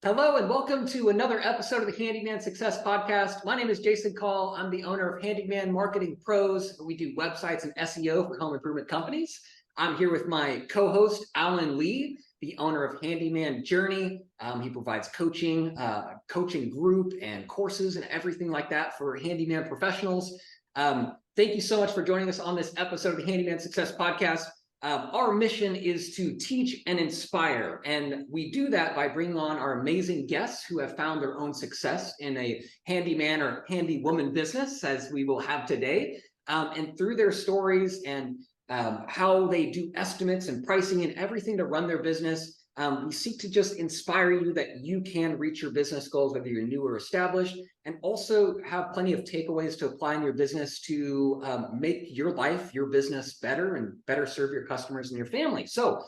Hello and welcome to another episode of the Handyman Success Podcast. My name is Jason Call. I'm the owner of Handyman Marketing Pros. We do websites and SEO for home improvement companies. I'm here with my co-host, Alan Lee, the owner of Handyman Journey. He provides coaching, coaching group and courses and everything like that for handyman professionals. Thank you so much for joining us on this episode of the Handyman Success Podcast. Our mission is to teach and inspire, and we do that by bringing on our amazing guests who have found their own success in a handyman or handy woman business, as we will have today. And through their stories and how they do estimates and pricing and everything to run their business, we seek to just inspire you that you can reach your business goals, whether you're new or established, and also have plenty of takeaways to apply in your business to make your life, your business better and better serve your customers and your family. So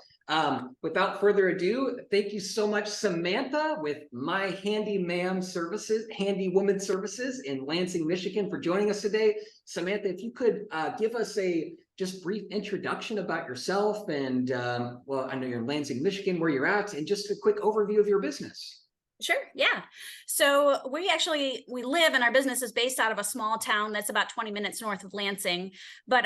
without further ado, thank you so much, Samantha, with My HandyMa'am Services, Handy Woman Services in Lansing, Michigan, for joining us today. Samantha, if you could give us a just brief introduction about yourself and, well, I know you're in Lansing, Michigan, where you're at, and just a quick overview of your business. Sure. Yeah. So we live and our business is based out of a small town that's about 20 minutes north of Lansing, but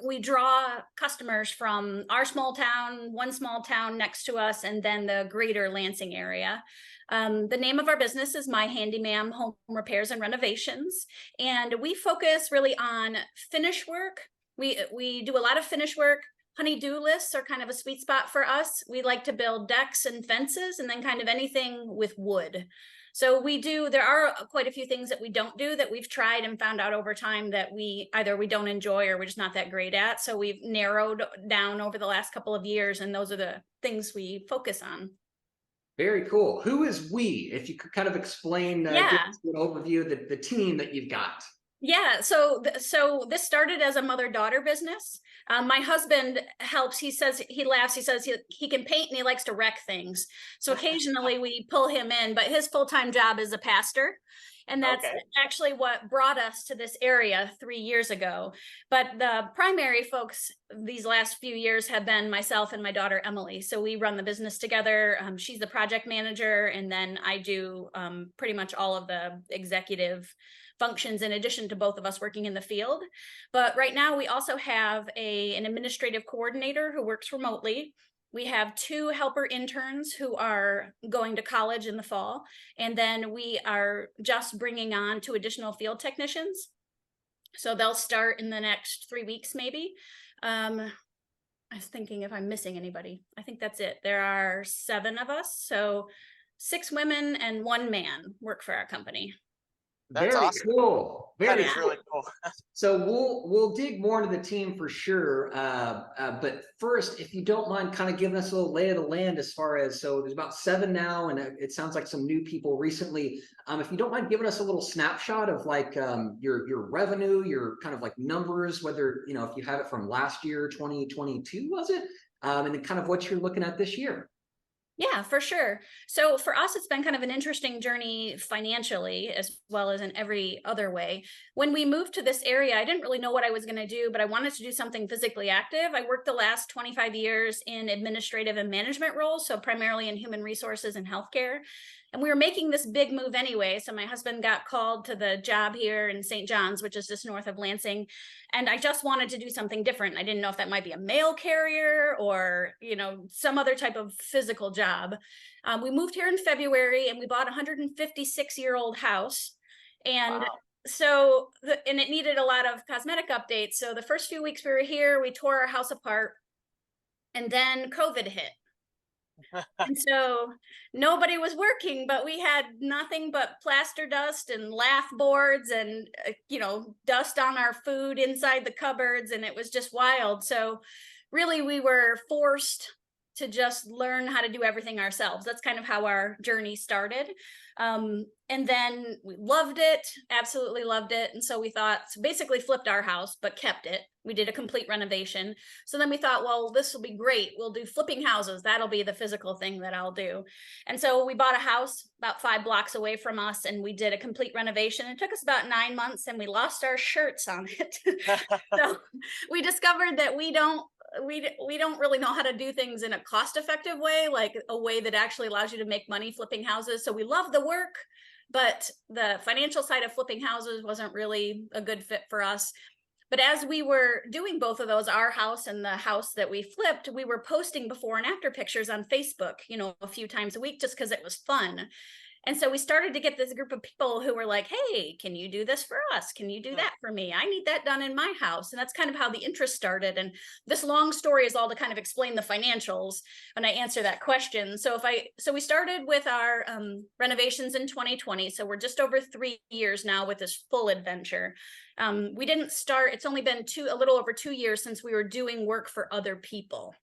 we draw customers from our small town, one small town next to us, and then the greater Lansing area. The name of our business is My HandyMa'am Home Repairs and Renovations, and we focus really on finish work. We do a lot of finish work. Honey-do lists are kind of a sweet spot for us. We like to build decks and fences and then kind of anything with wood. So there are quite a few things that we don't do that we've tried and found out over time that either we don't enjoy or we're just not that great at. So we've narrowed down over the last couple of years, and those are the things we focus on. Very cool. Who is we? If you could kind of explain, give us an overview of the team that you've got. Yeah, so this started as a mother-daughter business. My husband helps. He says, he laughs, he says he can paint and he likes to wreck things. So occasionally we pull him in, but his full-time job is a pastor. And that's actually what brought us to this area 3 years ago. But the primary folks these last few years have been myself and my daughter, Emily. So we run the business together. She's the project manager, and then I do pretty much all of the executive functions in addition to both of us working in the field. But right now we also have an administrative coordinator who works remotely. We have 2 helper interns who are going to college in the fall. And then we are just bringing on 2 additional field technicians. So they'll start in the next 3 weeks, maybe. I was thinking if I'm missing anybody. I think that's it. There are 7 of us. So 6 women and 1 man work for our company. That's very awesome. Cool. That is really cool. So we'll dig more into the team for sure. But first, if you don't mind kind of giving us a little lay of the land as far as, so there's about 7 now, and it sounds like some new people recently. If you don't mind giving us a little snapshot of like your revenue, your kind of like numbers, whether, you know, if you have it from last year, 2022, was it? And then kind of what you're looking at this year. Yeah, for sure. So for us, it's been kind of an interesting journey financially, as well as in every other way. When we moved to this area, I didn't really know what I was going to do, but I wanted to do something physically active. I worked the last 25 years in administrative and management roles, so primarily in human resources and healthcare. And we were making this big move anyway. So my husband got called to the job here in St. John's, which is just north of Lansing. And I just wanted to do something different. I didn't know if that might be a mail carrier or, you know, some other type of physical job. We moved here in February and we bought a 156-year-old house. And wow. And it needed a lot of cosmetic updates. So the first few weeks we were here, we tore our house apart, and then COVID hit. And so nobody was working, but we had nothing but plaster dust and lath boards and, dust on our food inside the cupboards. And it was just wild. So really, we were forced to just learn how to do everything ourselves. That's kind of how our journey started. And then we loved it, absolutely loved it. And so we basically flipped our house, but kept it. We did a complete renovation. So then we thought, well, this will be great. We'll do flipping houses. That'll be the physical thing that I'll do. And so we bought a house about 5 blocks away from us, and we did a complete renovation. It took us about 9 months, and we lost our shirts on it. So we discovered that we don't we don't really know how to do things in a cost-effective way, like a way that actually allows you to make money flipping houses. So we love the work, but the financial side of flipping houses wasn't really a good fit for us. But as we were doing both of those, our house and the house that we flipped, we were posting before and after pictures on Facebook, a few times a week just because it was fun. And so we started to get this group of people who were like, hey, can you do this for us? Can you do that for me? I need that done in my house. And that's kind of how the interest started. And this long story is all to kind of explain the financials when I answer that question. So we started with our renovations in 2020. So we're just over 3 years now with this full adventure. We didn't start, it's only been a little over 2 years since we were doing work for other people.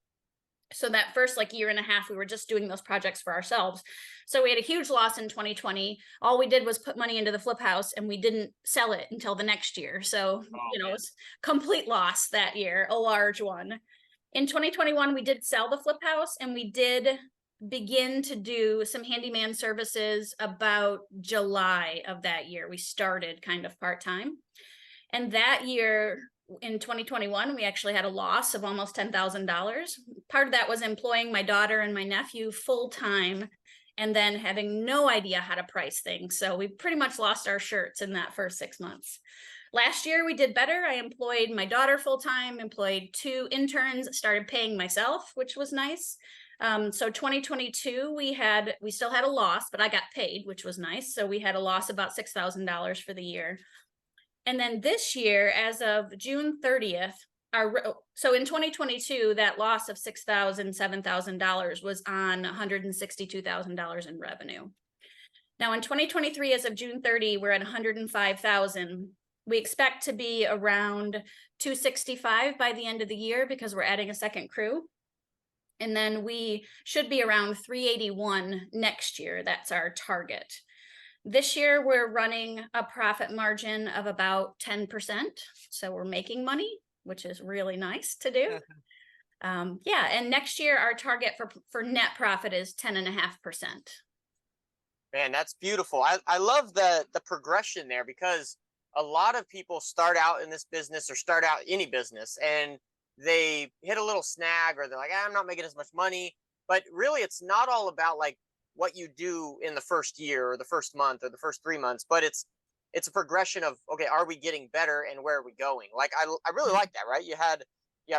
So that first year and a half, we were just doing those projects for ourselves. So we had a huge loss in 2020. All we did was put money into the flip house and we didn't sell it until the next year. So, it was complete loss that year, a large one. In 2021, we did sell the flip house and we did begin to do some handyman services about July of that year. We started kind of part-time. And that year, in 2021, we actually had a loss of almost $10,000. Part of that was employing my daughter and my nephew full-time and then having no idea how to price things. So we pretty much lost our shirts in that first 6 months. Last year, we did better. I employed my daughter full-time, employed 2 interns, started paying myself, which was nice. So 2022, we still had a loss, but I got paid, which was nice. So we had a loss about $6,000 for the year. And then this year, as of June 30th, so in 2022, that loss of $6,000, $7,000 was on $162,000 in revenue. Now in 2023, as of June 30, we're at 105,000. We expect to be around 265 by the end of the year because we're adding a second crew. And then we should be around 381 next year. That's our target. This year, we're running a profit margin of about 10%. So we're making money, which is really nice to do. And next year, our target for net profit is 10.5%. Man, that's beautiful. I love the progression there because a lot of people start out in this business or start out any business and they hit a little snag or they're like, I'm not making as much money. But really, it's not all about what you do in the first year or the first month or the first 3 months, but it's a progression of, okay, are we getting better and where are we going? I really like that, right? You had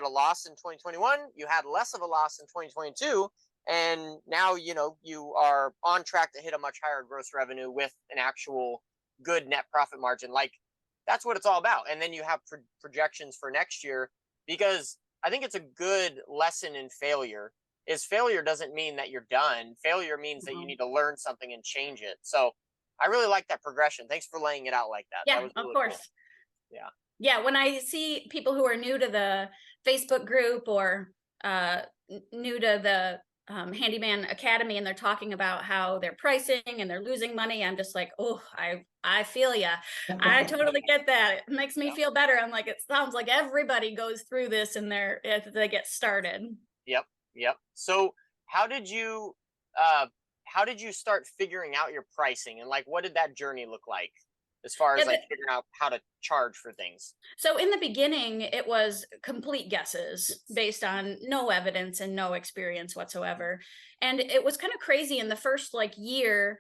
a loss in 2021, you had less of a loss in 2022, and now, you are on track to hit a much higher gross revenue with an actual good net profit margin. That's what it's all about. And then you have projections for next year, because I think it's a good lesson in failure. Failure doesn't mean that you're done. Failure means that you need to learn something and change it. So I really like that progression. Thanks for laying it out like that. Yeah, that was really of course. Cool. Yeah. Yeah, when I see people who are new to the Facebook group or new to the Handyman Academy and they're talking about how they're pricing and they're losing money, I'm just like, oh, I feel ya. I totally get that. It makes me feel better. I'm like, it sounds like everybody goes through this and they get started. Yep. So how did you start figuring out your pricing and what did that journey look like as far as figuring out how to charge for things? So in the beginning, it was complete guesses based on no evidence and no experience whatsoever. And it was kind of crazy in the first year.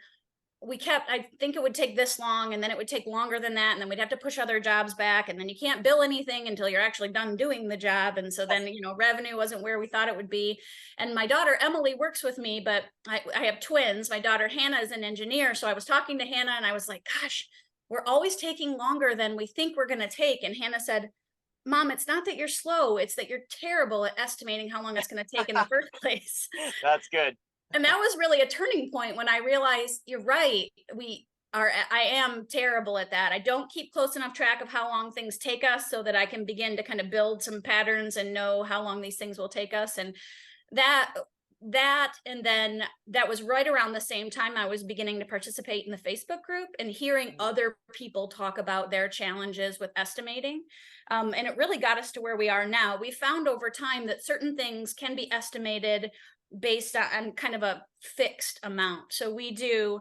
I think it would take this long and then it would take longer than that. And then we'd have to push other jobs back. And then you can't bill anything until you're actually done doing the job. And so then, revenue wasn't where we thought it would be. And my daughter, Emily, works with me, but I have twins. My daughter, Hannah, is an engineer. So I was talking to Hannah and I was like, gosh, we're always taking longer than we think we're going to take. And Hannah said, Mom, it's not that you're slow. It's that you're terrible at estimating how long it's going to take in the first place. That's good. And that was really a turning point when I realized you're right. I am terrible at that. I don't keep close enough track of how long things take us so that I can begin to kind of build some patterns and know how long these things will take us. And and then that was right around the same time I was beginning to participate in the Facebook group and hearing other people talk about their challenges with estimating. And it really got us to where we are now. We found over time that certain things can be estimated based on kind of a fixed amount. So we do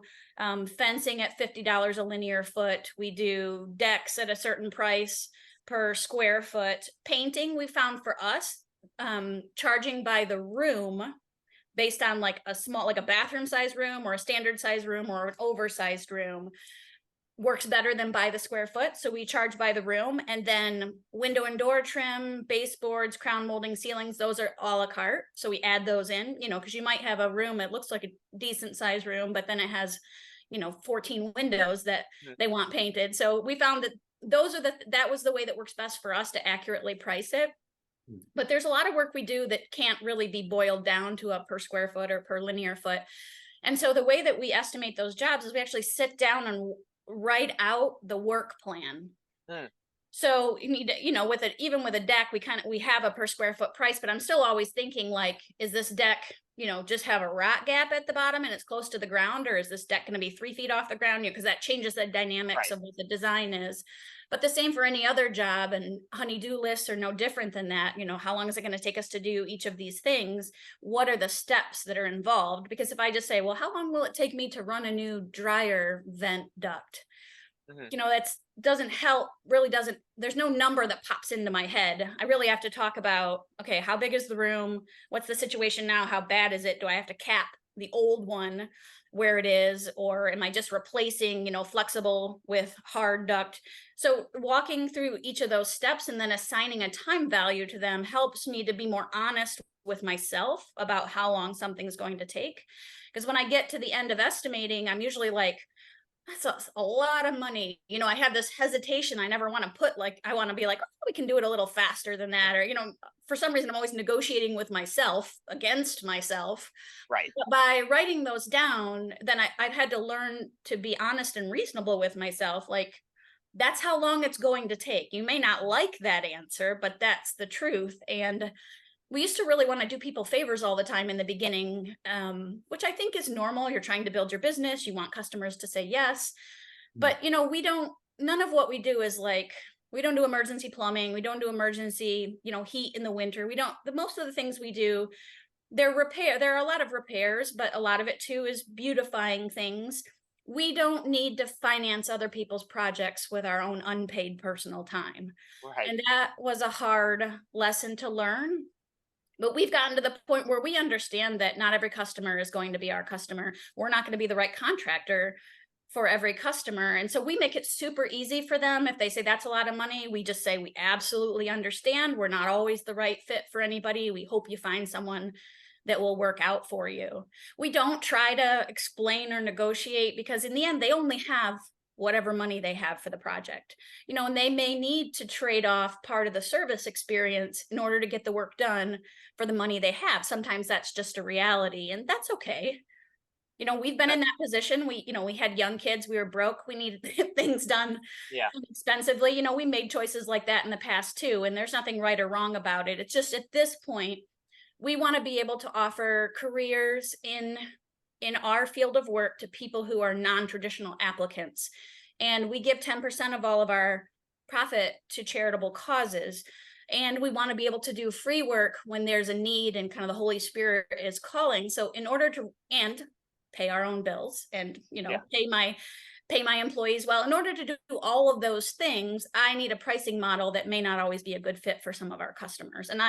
fencing at $50 a linear foot. We do decks at a certain price per square foot. Painting, we found for us, charging by the room based on like a small, like a bathroom size room or a standard size room or an oversized room works better than by the square foot. So we charge by the room, and then window and door trim, baseboards, crown molding, ceilings, those are a la carte. So we add those in, because you might have a room, it looks like a decent sized room, but then it has, 14 windows that they want painted. So we found that that was the way that works best for us to accurately price it. But there's a lot of work we do that can't really be boiled down to a per square foot or per linear foot. And so the way that we estimate those jobs is we actually sit down and write out the work plan. So you need to, with it, even with a deck, we have a per square foot price, but I'm still always thinking like, is this deck, just have a rot gap at the bottom and it's close to the ground, or is this deck going to be 3 feet off the ground? Because that changes the dynamics of what the design is. But the same for any other job, and honey-do lists are no different than that. How long is it going to take us to do each of these things? What are the steps that are involved? Because if I just say, well, how long will it take me to run a new dryer vent duct? That doesn't help, really doesn't, there's no number that pops into my head. I really have to talk about, okay, how big is the room? What's the situation now? How bad is it? Do I have to cap the old one where it is, or am I just replacing, flexible with hard duct? So walking through each of those steps and then assigning a time value to them helps me to be more honest with myself about how long something's going to take. Because when I get to the end of estimating, I'm usually like, that's a lot of money. I have this hesitation. I never want to put I want to be like, oh, we can do it a little faster than that. Or, for some reason, I'm always negotiating with myself against myself. Right. But by writing those down, then I've had to learn to be honest and reasonable with myself. Like, that's how long it's going to take. You may not like that answer, but that's the truth. And we used to really want to do people favors all the time in the beginning, which I think is normal. You're trying to build your business. You want customers to say yes. But, none of what we do is like, we don't do emergency plumbing. We don't do emergency, heat in the winter. Most of the things we do, there are a lot of repairs, but a lot of it too is beautifying things. We don't need to finance other people's projects with our own unpaid personal time. Right. And that was a hard lesson to learn. But we've gotten to the point where we understand that not every customer is going to be our customer. We're not going to be the right contractor for every customer. And so we make it super easy for them. If they say that's a lot of money, we just say we absolutely understand. We're not always the right fit for anybody. We hope you find someone that will work out for you. We don't try to explain or negotiate, because in the end, they only have whatever money they have for the project, and they may need to trade off part of the service experience in order to get the work done for the money they have. Sometimes that's just a reality, and that's okay. We've been in that position. We had young kids, we were broke, we needed things done expensively. We made choices like that in the past too, and there's nothing right or wrong about it. It's just at this point, we want to be able to offer careers in our field of work to people who are non-traditional applicants. And we give 10% of all of our profit to charitable causes. And we want to be able to do free work when there's a need and kind of the Holy Spirit is calling. So in order to, and pay our own bills and, pay my employees well, in order to do all of those things, I need a pricing model that may not always be a good fit for some of our customers. And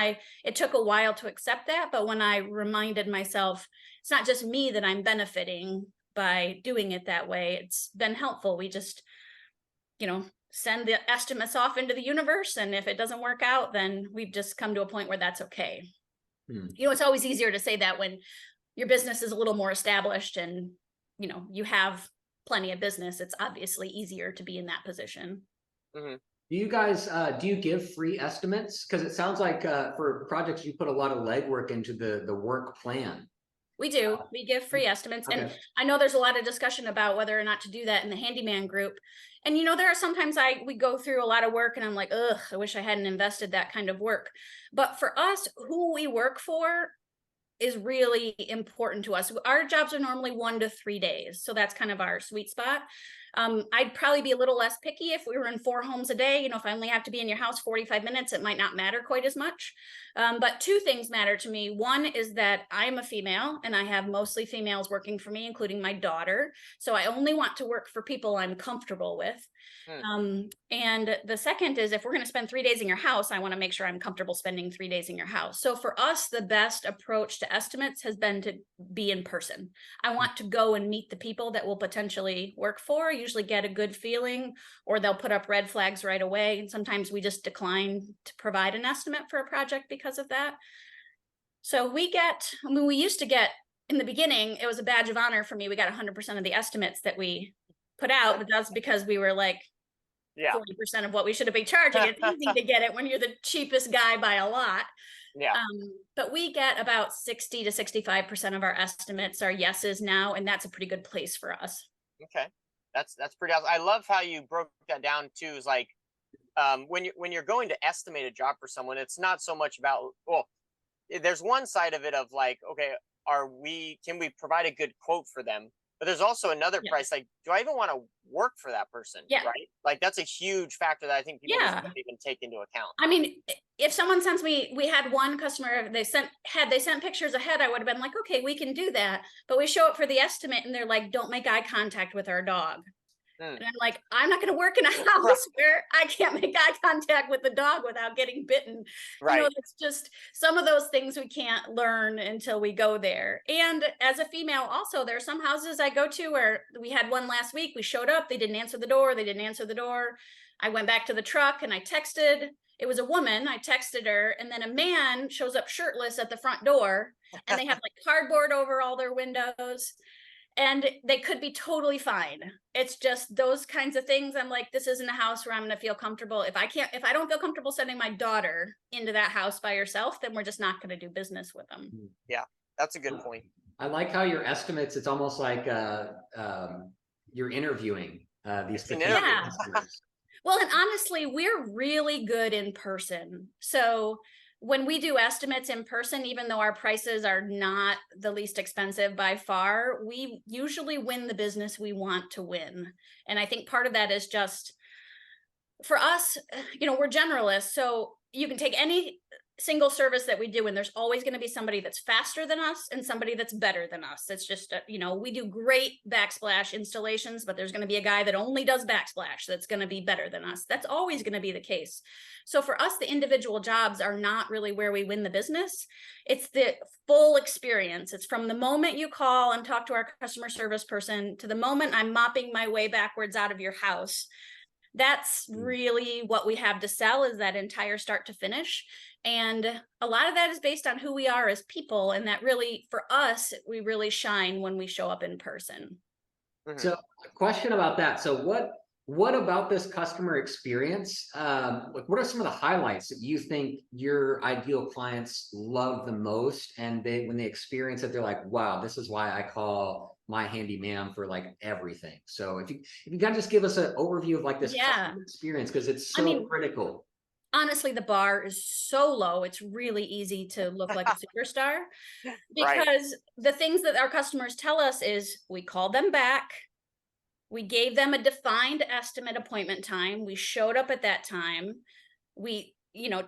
it took a while to accept that, but when I reminded myself, it's not just me that I'm benefiting by doing it that way, it's been helpful. We just, send the estimates off into the universe. And if it doesn't work out, then we've just come to a point where that's okay. It's always easier to say that when your business is a little more established and, you have plenty of business. It's obviously easier to be in that position. Do you guys, do you give free estimates? Because it sounds like for projects, you put a lot of legwork into the work plan. We do. We give free estimates. Okay. And I know there's a lot of discussion about whether or not to do that in the Handyman group. And, there are sometimes we go through a lot of work and I'm like, ugh, I wish I hadn't invested that kind of work. But for us, who we work for is really important to us. Our jobs are normally 1 to 3 days. So that's kind of our sweet spot. I'd probably be a little less picky if we were in 4 homes a day. If I only have to be in your house 45 minutes, it might not matter quite as much. But 2 things matter to me. One is that I'm a female and I have mostly females working for me, including my daughter. So I only want to work for people I'm comfortable with. And the second is, if we're going to spend 3 days in your house, I want to make sure I'm comfortable spending 3 days in your house. So for us, the best approach to estimates has been to be in person. I want to go and meet the people that we'll potentially work for, usually get a good feeling, or they'll put up red flags right away. And sometimes we just decline to provide an estimate for a project because of that. So we used to get, in the beginning, it was a badge of honor for me. We got 100% of the estimates that we put out, but that's because we were like, 40% of what we should have been charging. It's easy to get it when you're the cheapest guy by a lot. Yeah. But we get about 60 to 65% of our estimates are yeses now, and that's a pretty good place for us. Okay. That's pretty awesome. I love how you broke that down too. Is like, when you're going to estimate a job for someone, it's not so much about, well, there's one side of it of like, okay, can we provide a good quote for them? But there's also another price. Like, do I even want to work for that person? Yeah. Right. Like, that's a huge factor that I think people just don't even take into account. I mean, if someone sends me, we had one customer, they sent pictures ahead, I would have been like, okay, we can do that. But we show up for the estimate and they're like, don't make eye contact with our dog. And I'm like, I'm not going to work in a house where I can't make eye contact with the dog without getting bitten. Right. It's just some of those things we can't learn until we go there. And as a female, also, there are some houses I go to where we had one last week. We showed up, they didn't answer the door. I went back to the truck and I texted. It was a woman. I texted her, and then a man shows up shirtless at the front door, and they have like cardboard over all their windows. And they could be totally fine. It's just those kinds of things. I'm like, this isn't a house where I'm going to feel comfortable. If I don't feel comfortable sending my daughter into that house by herself, then we're just not going to do business with them. Yeah, that's a good point. I like how your estimates, it's almost like you're interviewing these potential customers. Well, and honestly, we're really good in person. So when we do estimates in person, even though our prices are not the least expensive by far, we usually win the business we want to win. And I think part of that is just, for us, we're generalists. So you can take any single service that we do, and there's always going to be somebody that's faster than us and somebody that's better than us. It's just, we do great backsplash installations, but there's going to be a guy that only does backsplash that's going to be better than us. That's always going to be the case. So for us, the individual jobs are not really where we win the business. It's the full experience. It's from the moment you call and talk to our customer service person to the moment I'm mopping my way backwards out of your house. That's really what we have to sell, is that entire start to finish. And a lot of that is based on who we are as people. And that really, for us, we really shine when we show up in person. So a question about that. So what about this customer experience? Like, what are some of the highlights that you think your ideal clients love the most? And when they experience it, they're like, wow, this is why I call my HandyMa'am for like everything. So if you kind of just give us an overview of like this customer experience, because it's so critical. Honestly, the bar is so low, it's really easy to look like a superstar, because the things that our customers tell us is, we called them back, we gave them a defined estimate appointment time, we showed up at that time, we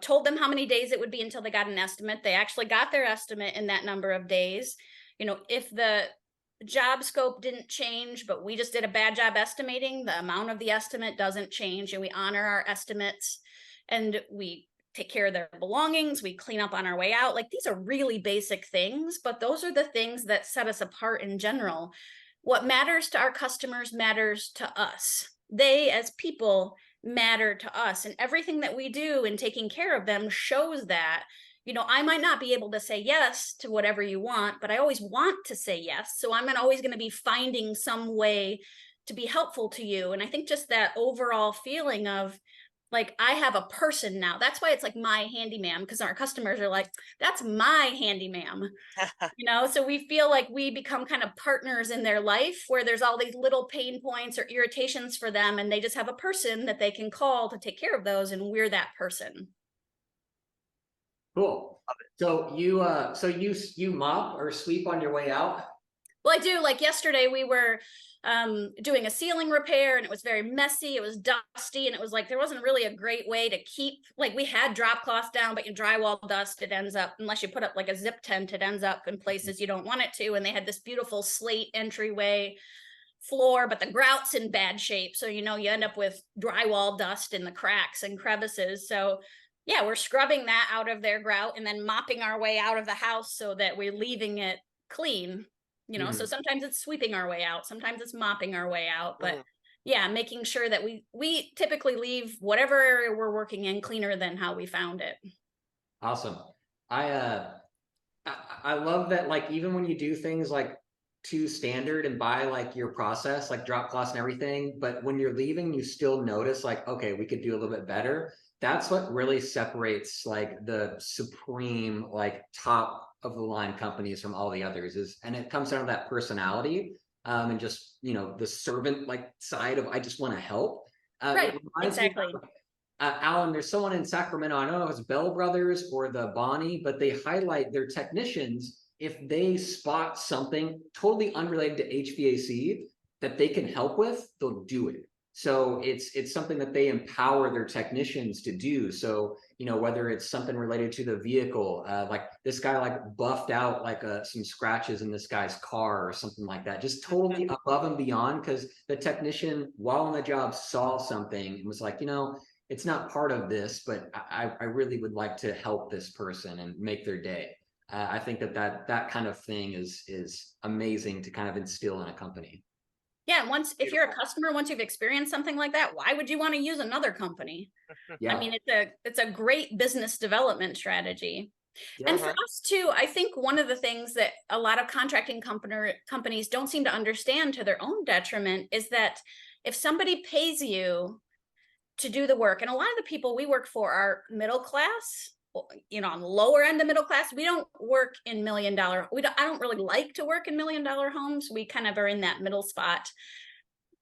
told them how many days it would be until they got an estimate. They actually got their estimate in that number of days. If the job scope didn't change, but we just did a bad job estimating, the amount of the estimate doesn't change, and we honor our estimates. And we take care of their belongings, we clean up on our way out. Like, these are really basic things, but those are the things that set us apart in general. What matters to our customers matters to us. They, as people, matter to us. And everything that we do in taking care of them shows that. I might not be able to say yes to whatever you want, but I always want to say yes. So I'm always going to be finding some way to be helpful to you. And I think just that overall feeling of, like, I have a person now. That's why it's like my HandyMa'am, because our customers are like, that's my HandyMa'am. So we feel like we become kind of partners in their life, where there's all these little pain points or irritations for them, and they just have a person that they can call to take care of those, and we're that person. Cool. So you mop or sweep on your way out? Well, I do. Like yesterday, we were doing a ceiling repair, and it was very messy, it was dusty, and it was like there wasn't really a great way to keep, like, we had drop cloths down, but in drywall dust, it ends up, unless you put up like a zip tent, it ends up in places you don't want it to. And they had this beautiful slate entryway floor, but the grout's in bad shape, so you end up with drywall dust in the cracks and crevices. So yeah, we're scrubbing that out of their grout and then mopping our way out of the house so that we're leaving it clean. So sometimes it's sweeping our way out, sometimes it's mopping our way out, but yeah, making sure that we typically leave whatever area we're working in cleaner than how we found it. Awesome. I love that, like, even when you do things like too standard and buy like your process, like drop cloths and everything, but when you're leaving, you still notice like, okay, we could do a little bit better. That's what really separates like the supreme, like top of the line companies from all the others and it comes down to that personality, and just, the servant like side of, I just want to help. Right, exactly. Alan, there's someone in Sacramento, I don't know if it's Bell Brothers or the Bonnie, but they highlight their technicians. If they spot something totally unrelated to HVAC that they can help with, they'll do it. So it's something that they empower their technicians to do. So, whether it's something related to the vehicle, like this guy like buffed out like some scratches in this guy's car or something like that, just totally above and beyond, because the technician while on the job saw something and was like, it's not part of this, but I really would like to help this person and make their day. I think that kind of thing is amazing to kind of instill in a company. Yeah, if you're a customer, once you've experienced something like that, why would you want to use another company? Yeah. I mean, it's a great business development strategy. Yeah. And for us too, I think one of the things that a lot of contracting companies don't seem to understand, to their own detriment, is that if somebody pays you to do the work, and a lot of the people we work for are middle class, on the lower end of middle class. We don't work in $1 million. I don't really like to work in $1 million homes. We kind of are in that middle spot.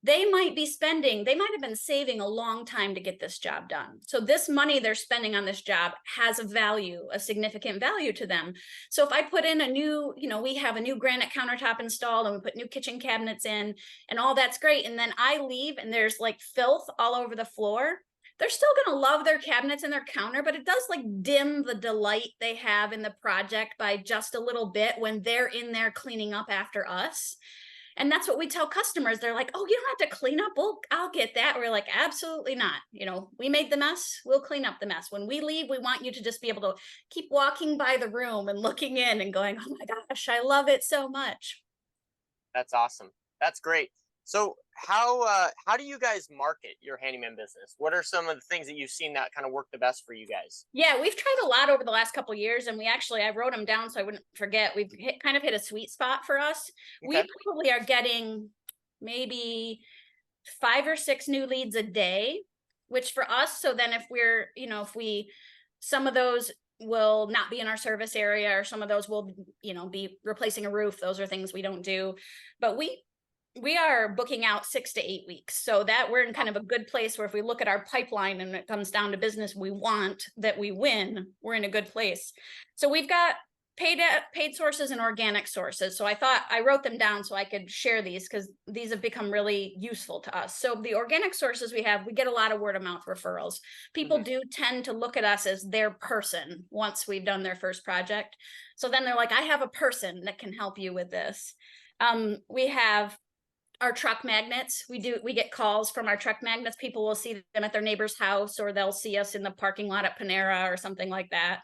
They might have been saving a long time to get this job done. So this money they're spending on this job has a significant value to them. So if I put in we have a new granite countertop installed and we put new kitchen cabinets in and all that's great. And then I leave and there's like filth all over the floor. They're still going to love their cabinets and their counter, but it does like dim the delight they have in the project by just a little bit when they're in there cleaning up after us. And that's what we tell customers. They're like, oh, you don't have to clean up. Well, I'll get that. We're like, absolutely not. We made the mess. We'll clean up the mess. When we leave, we want you to just be able to keep walking by the room and looking in and going, oh my gosh, I love it so much. That's awesome. That's great. So how do you guys market your handyman business? What are some of the things that you've seen that kind of work the best for you guys? Yeah, we've tried a lot over the last couple of years, and I wrote them down so I wouldn't forget. We've kind of hit a sweet spot for us. Okay. We probably are getting maybe 5 or 6 new leads a day, which for us, so then some of those will not be in our service area, or some of those will, be replacing a roof. Those are things we don't do, but we are booking out 6 to 8 weeks, so that we're in kind of a good place where if we look at our pipeline and it comes down to business we want that we win, we're in a good place. So we've got paid sources and organic sources. So I thought I wrote them down so I could share these because these have become really useful to us. So the organic sources we get a lot of word of mouth referrals. People do tend to look at us as their person once we've done their first project. So then they're like, I have a person that can help you with this. We have our truck magnets. We get calls from our truck magnets. People will see them at their neighbor's house, or they'll see us in the parking lot at Panera or something like that.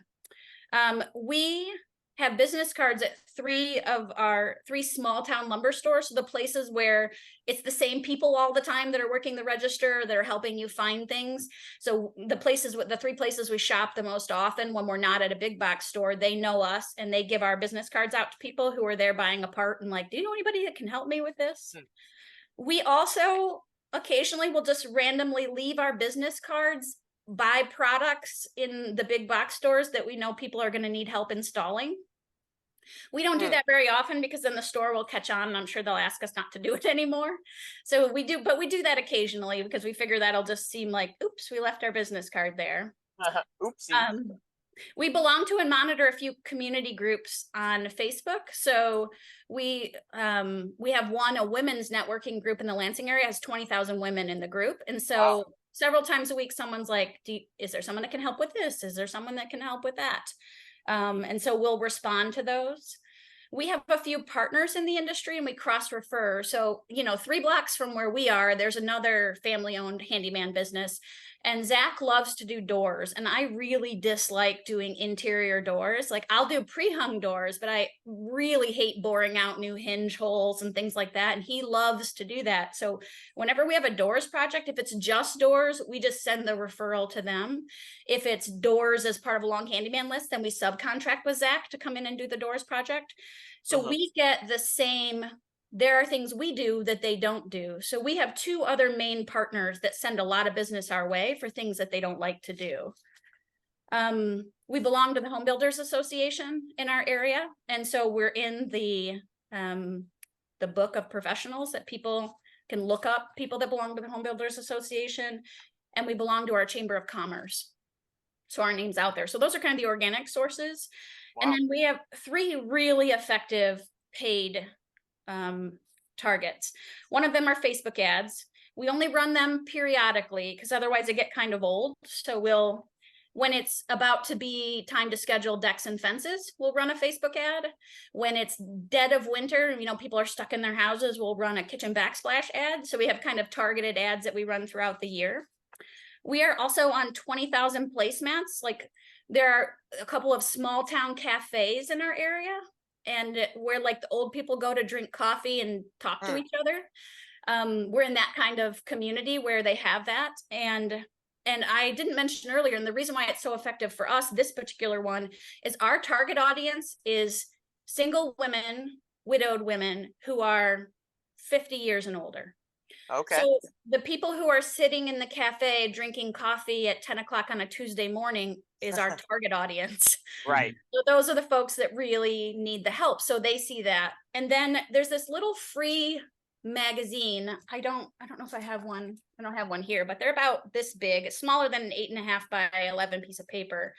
We have business cards at 3 of our 3 small town lumber stores. So the places where it's the same people all the time that are working the register, that are helping you find things. So the 3 places we shop the most often when we're not at a big box store, they know us and they give our business cards out to people who are there buying a part and like, do you know anybody that can help me with this? We also occasionally will just randomly leave our business cards by products in the big box stores that we know people are going to need help installing. We don't do that very often because then the store will catch on and I'm sure they'll ask us not to do it anymore. So we do that occasionally because we figure that'll just seem like, oops, we left our business card there. Oopsie. We belong to and monitor a few community groups on Facebook. So we have a women's networking group in the Lansing area, has 20,000 women in the group. And so Wow. several times a week, someone's like, is there someone that can help with this? Is there someone that can help with that? And so we'll respond to those. We have a few partners in the industry and we cross refer. So, 3 blocks from where we are, there's another family owned handyman business. And Zach loves to do doors. And I really dislike doing interior doors. Like I'll do pre-hung doors, but I really hate boring out new hinge holes and things like that. And he loves to do that. So whenever we have a doors project, if it's just doors, we just send the referral to them. If it's doors as part of a long handyman list, then we subcontract with Zach to come in and do the doors project. So we get the same. There are things we do that they don't do. So we have 2 other main partners that send a lot of business our way for things that they don't like to do. We belong to the Home Builders Association in our area. And so we're in the book of professionals that people can look up, people that belong to the Home Builders Association. And we belong to our Chamber of Commerce. So our name's out there. So those are kind of the organic sources. Wow. And then we have 3 really effective paid targets. One of them are Facebook ads. We only run them periodically because otherwise they get kind of old. So when it's about to be time to schedule decks and fences, we'll run a Facebook ad. When it's dead of winter, people are stuck in their houses, we'll run a kitchen backsplash ad. So we have kind of targeted ads that we run throughout the year. We are also on 20,000 placemats. Like there are a couple of small town cafes in our area, and where like the old people go to drink coffee and talk to each other. We're in that kind of community where they have that. And I didn't mention earlier, and the reason why it's so effective for us, this particular one, is our target audience is single women, widowed women who are 50 years and older. Okay. So the people who are sitting in the cafe drinking coffee at 10 o'clock on a Tuesday morning is our target audience. Right. So those are the folks that really need the help. So they see that. And then there's this little free magazine. I don't know if I have one. I don't have one here, but they're about this big. It's smaller than an 8.5 by 11 piece of paper.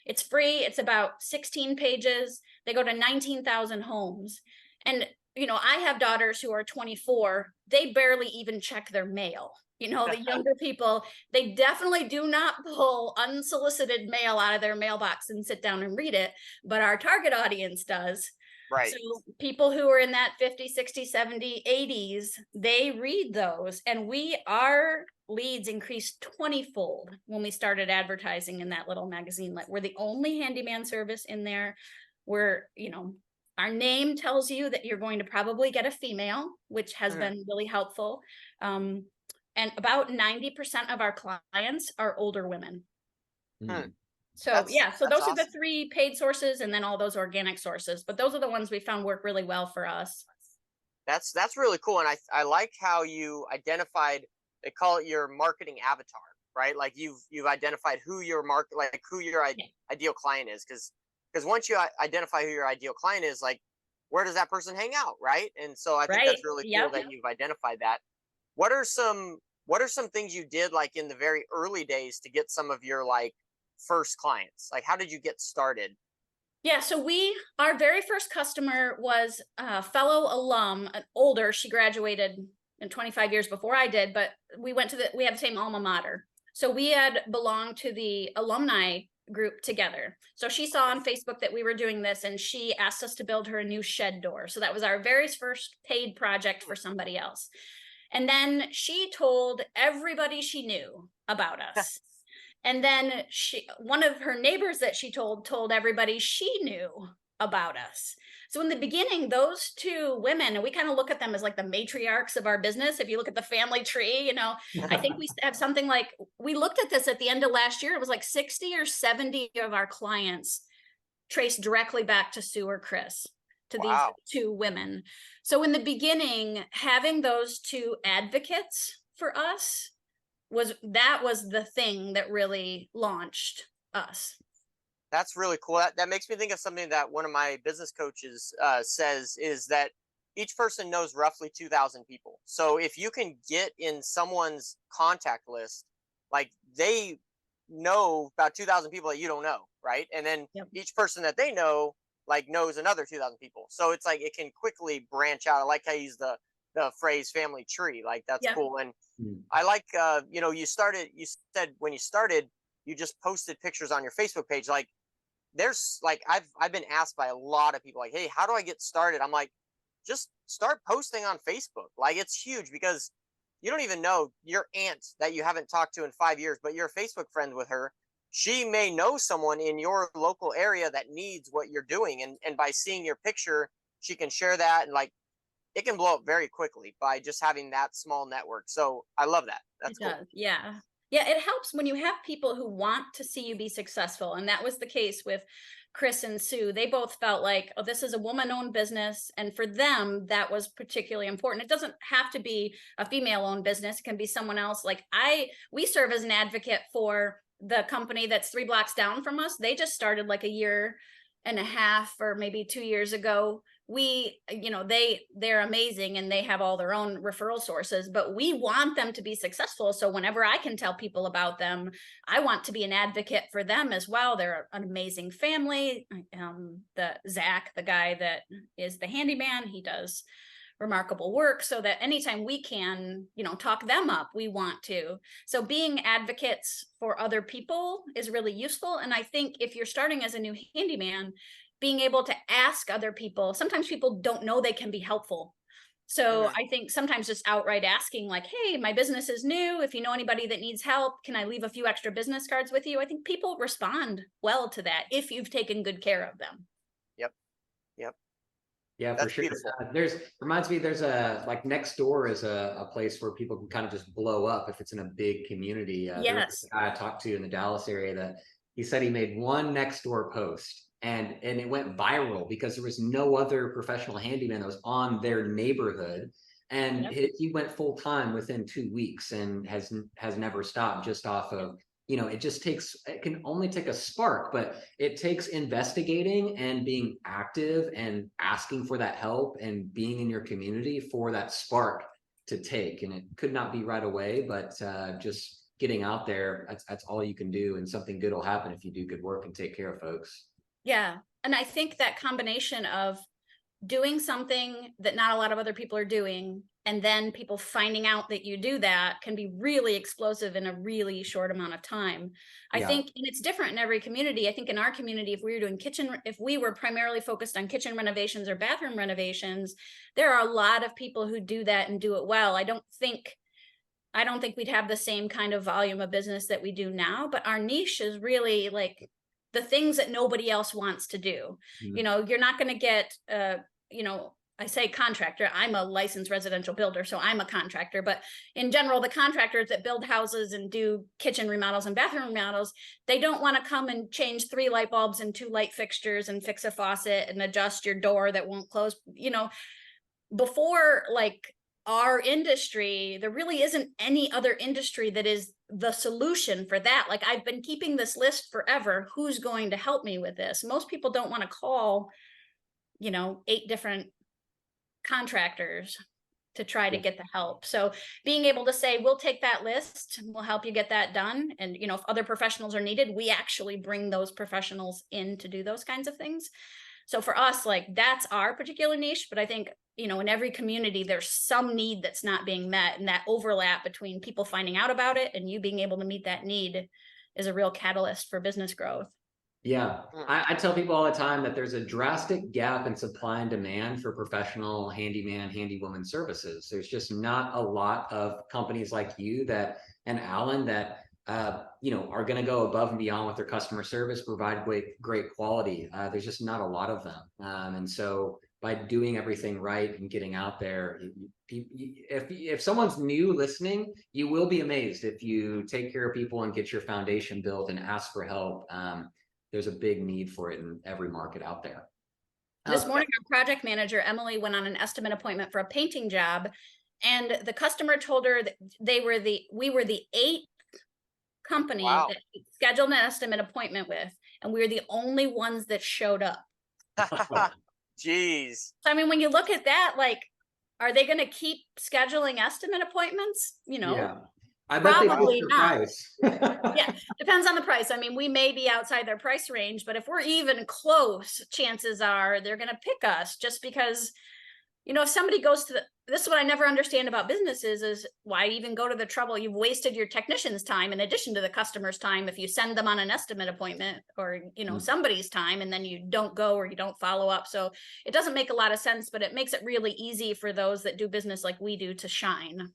It's free. It's about 16 pages. They go to 19,000 homes. And I have daughters who are 24. They barely even check their mail. The younger people, they definitely do not pull unsolicited mail out of their mailbox and sit down and read it. But our target audience does. Right. So people who are in that 50, 60, 70, 80s, they read those. And our leads increased 20-fold when we started advertising in that little magazine. Like we're the only handyman service in there. We're, our name tells you that you're going to probably get a female, which has been really helpful. And about 90% of our clients are older women. So those awesome. are the 3 paid sources and then all those organic sources. But those are the ones we found work really well for us. That's really cool. And I like how you identified, they call it your marketing avatar, right? Like you've identified who your ideal client is. Because once you identify who your ideal client is, like, where does that person hang out, right? And so I think that's really cool that you've identified that. What are some things you did like in the very early days to get some of your like first clients? Like, how did you get started? Yeah, so our very first customer was a fellow alum, older. She graduated in 25 years before I did, but we have the same alma mater. So we had belonged to the alumni group together. So she saw on Facebook that we were doing this and she asked us to build her a new shed door. So that was our very first paid project for somebody else. And then she told everybody she knew about us. And then one of her neighbors that she told everybody she knew about us. So in the beginning, those 2 women, and we kind of look at them as like the matriarchs of our business. If you look at the family tree, I think we have something like, we looked at this at the end of last year. It was like 60 or 70 of our clients traced directly back to Sue or Chris, to these 2 women. So in the beginning, having those 2 advocates for us was the thing that really launched us. That's really cool. That makes me think of something that one of my business coaches says, is that each person knows roughly 2,000 people. So if you can get in someone's contact list, like they know about 2,000 people that you don't know, right? And then Yep. each person that they know like knows another 2,000 people. So it's like it can quickly branch out. I like how you use the phrase family tree. Like that's Yeah. cool. And Mm. I like you said when you started, you just posted pictures on your Facebook page. Like there's like I've been asked by a lot of people like, hey, how do I get started? I'm like, just start posting on Facebook. Like it's huge because you don't even know your aunt that you haven't talked to in 5 years, but you're a Facebook friend with her. She may know someone in your local area that needs what you're doing. And by seeing your picture, she can share that, and like it can blow up very quickly by just having that small network. So I love that. That's It cool. does. Yeah. Yeah. It helps when you have people who want to see you be successful. And that was the case with Chris and Sue. They both felt like, oh, this is a woman-owned business. And for them, that was particularly important. It doesn't have to be a female-owned business. It can be someone else. Like we serve as an advocate for the company that's 3 blocks down from us. They just started like a year and a half or maybe 2 years ago. They're amazing and they have all their own referral sources, but we want them to be successful. So whenever I can tell people about them, I want to be an advocate for them as well. They're an amazing family. Zach, the guy that is the handyman, he does remarkable work, so that anytime we can, talk them up, we want to. So being advocates for other people is really useful. And I think if you're starting as a new handyman, being able to ask other people, sometimes people don't know they can be helpful. So I think sometimes just outright asking like, hey, my business is new. If you know anybody that needs help, can I leave a few extra business cards with you? I think people respond well to that if you've taken good care of them. Yep. Yeah, for That's sure. beautiful. Reminds me, there's like next door is a place where people can kind of just blow up if it's in a big community. There was Yes. a guy I talked to in the Dallas area that he said he made one next door post and it went viral because there was no other professional handyman that was on their neighborhood. And Yep. he went full time within 2 weeks and has never stopped just off of, it can only take a spark, but it takes investigating and being active and asking for that help and being in your community for that spark to take. And it could not be right away, but just getting out there, that's all you can do. And something good will happen if you do good work and take care of folks. Yeah. And I think that combination of doing something that not a lot of other people are doing, and then people finding out that you do that can be really explosive in a really short amount of time. I think, and it's different in every community. I think in our community, if we were primarily focused on kitchen renovations or bathroom renovations, there are a lot of people who do that and do it well. I don't think we'd have the same kind of volume of business that we do now, but our niche is really like the things that nobody else wants to do. Mm-hmm. You're not going to get, I say contractor, I'm a licensed residential builder, so I'm a contractor, but in general, the contractors that build houses and do kitchen remodels and bathroom remodels, they don't want to come and change 3 light bulbs and 2 light fixtures and fix a faucet and adjust your door that won't close. Before like our industry, there really isn't any other industry that is the solution for that. Like I've been keeping this list forever. Who's going to help me with this? Most people don't want to call, 8 different contractors to try to get the help. So being able to say, we'll take that list, we'll help you get that done. And, if other professionals are needed, we actually bring those professionals in to do those kinds of things. So for us, like that's our particular niche, but I think, in every community, there's some need that's not being met, and that overlap between people finding out about it and you being able to meet that need is a real catalyst for business growth. Yeah, I tell people all the time that there's a drastic gap in supply and demand for professional handyman, handywoman services. There's just not a lot of companies like you and Alan that are going to go above and beyond with their customer service, provide great quality. There's just not a lot of them, and so by doing everything right and getting out there, if someone's new listening, you will be amazed if you take care of people and get your foundation built and ask for help. There's a big need for it in every market out there. This morning, our project manager, Emily, went on an estimate appointment for a painting job, and the customer told her that we were the 8th company that scheduled an estimate appointment with, and we were the only ones that showed up. Jeez. So, I mean, when you look at that, like, are they going to keep scheduling estimate appointments? Yeah. I bet they Probably your not. price. Yeah, depends on the price. I mean, we may be outside their price range, but if we're even close, chances are they're going to pick us just because, if somebody goes to this is what I never understand about businesses is why even go to the trouble. You've wasted your technician's time in addition to the customer's time if you send them on an estimate appointment or, somebody's time and then you don't go or you don't follow up. So it doesn't make a lot of sense, but it makes it really easy for those that do business like we do to shine.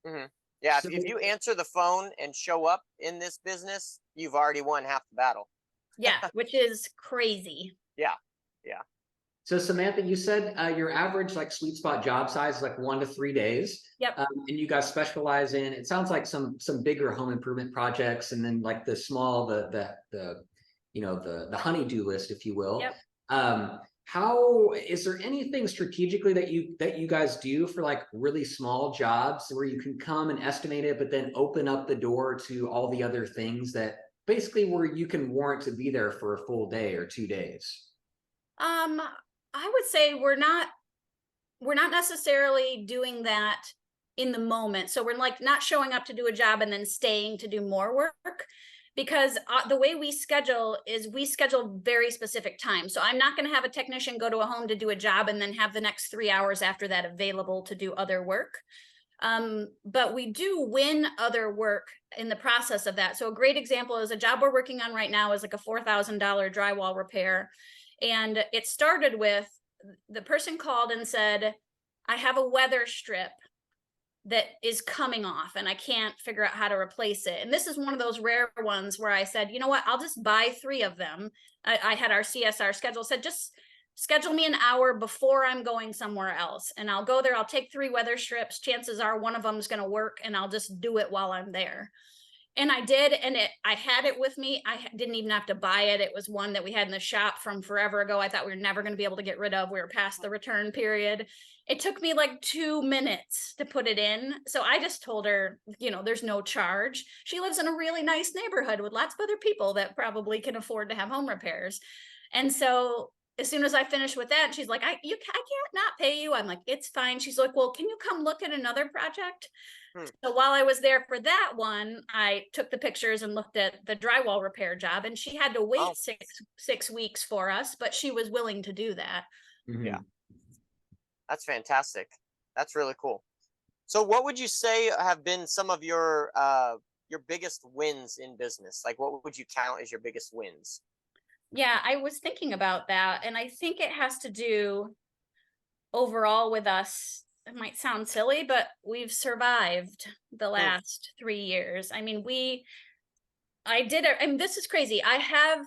Mm-hmm. Yeah, So, if you answer the phone and show up in this business, you've already won half the battle. Yeah, which is crazy. Yeah, yeah. so Samantha, you said your average like sweet spot job size is like 1 to 3 days. Yep. And you guys specialize in, it sounds like some bigger home improvement projects, and then like the small, the honey-do list, if you will. Yep. How is there anything strategically that you guys do for like really small jobs where you can come and estimate it, but then open up the door to all the other things that basically where you can warrant to be there for a full day or 2 days? I would say we're not necessarily doing that in the moment. So we're like not showing up to do a job and then staying to do more work, because the way we schedule is we schedule very specific times. So I'm not going to have a technician go to a home to do a job and then have the next 3 hours after that available to do other work. But we do win other work in the process of that. So a great example is a job we're working on right now is like a $4,000 drywall repair. And it started with the person called and said, I have a weather strip that is coming off and I can't figure out how to replace it. And this is one of those rare ones where I said, you know what, I'll just buy 3 of them. I had our CSR schedule said, just schedule me an hour before I'm going somewhere else. And I'll go there, I'll take 3 weather strips. Chances are one of them is going to work and I'll just do it while I'm there. And I did, and I had it with me. I didn't even have to buy it. It was one that we had in the shop from forever ago. I thought we were never going to be able to get rid of. We were past the return period. It took me like 2 minutes to put it in. So I just told her, there's no charge. She lives in a really nice neighborhood with lots of other people that probably can afford to have home repairs. And so as soon as I finished with that, she's like, I can't not pay you. I'm like, it's fine. She's like, well, can you come look at another project? So while I was there for that one, I took the pictures and looked at the drywall repair job, and she had to wait six weeks for us, but she was willing to do that. Mm-hmm. Yeah. That's fantastic. That's really cool. So what would you say have been some of your biggest wins in business? Like what would you count as your biggest wins? Yeah, I was thinking about that, and I think it has to do overall with us. It might sound silly, but we've survived the last 3 years. I mean, this is crazy. I have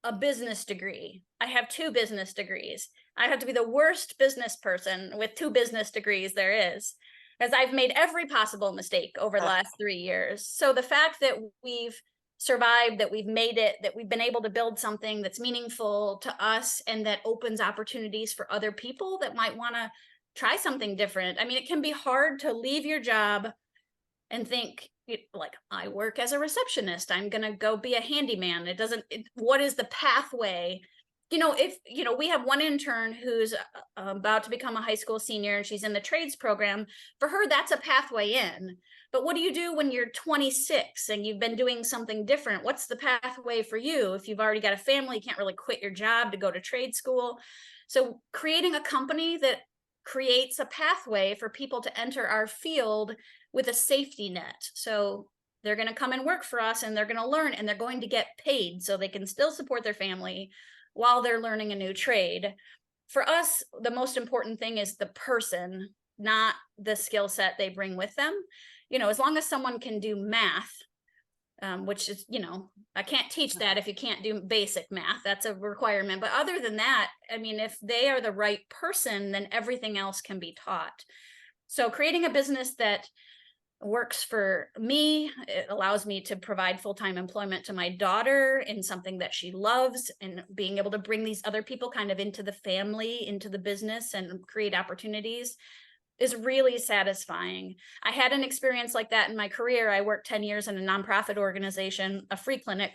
a business degree. I have 2 business degrees. I have to be the worst business person with 2 business degrees there is, as I've made every possible mistake over the last 3 years. So the fact that we've survived, that we've made it, that we've been able to build something that's meaningful to us and that opens opportunities for other people that might want to try something different. I mean, it can be hard to leave your job and think like, I work as a receptionist, I'm going to go be a handyman. What is the pathway? We have one intern who's about to become a high school senior and she's in the trades program. For her, that's a pathway in. But what do you do when you're 26 and you've been doing something different? What's the pathway for you? If you've already got a family, you can't really quit your job to go to trade school. So creating a company that creates a pathway for people to enter our field with a safety net. So they're going to come and work for us and they're going to learn and they're going to get paid so they can still support their family while they're learning a new trade. For us, the most important thing is the person, not the skill set they bring with them. As long as someone can do math, which is, I can't teach that if you can't do basic math. That's a requirement. But other than that, I mean, if they are the right person, then everything else can be taught. So creating a business that works for me, it allows me to provide full-time employment to my daughter in something that she loves, and being able to bring these other people kind of into the family, into the business, and create opportunities is really satisfying. I had an experience like that in my career. I worked 10 years in a nonprofit organization, a free clinic.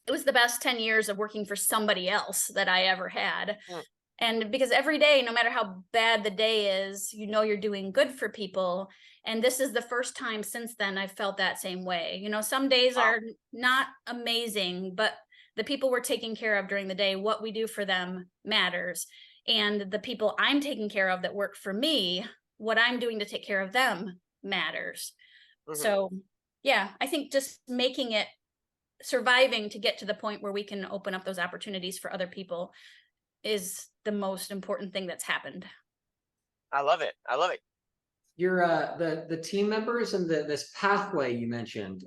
It was the best 10 years of working for somebody else that I ever had. And because every day, no matter how bad the day is, you know, you're doing good for people. And this is the first time since then I've felt that same way. You know, some days Wow. are not amazing, but the people we're taking care of during the day, what we do for them matters. And the people I'm taking care of that work for me, what I'm doing to take care of them matters. Mhm. So, yeah, I think just making it, surviving to get to the point where we can open up those opportunities for other people is the most important thing that's happened. I love it. I love it. Your the team members and this pathway you mentioned.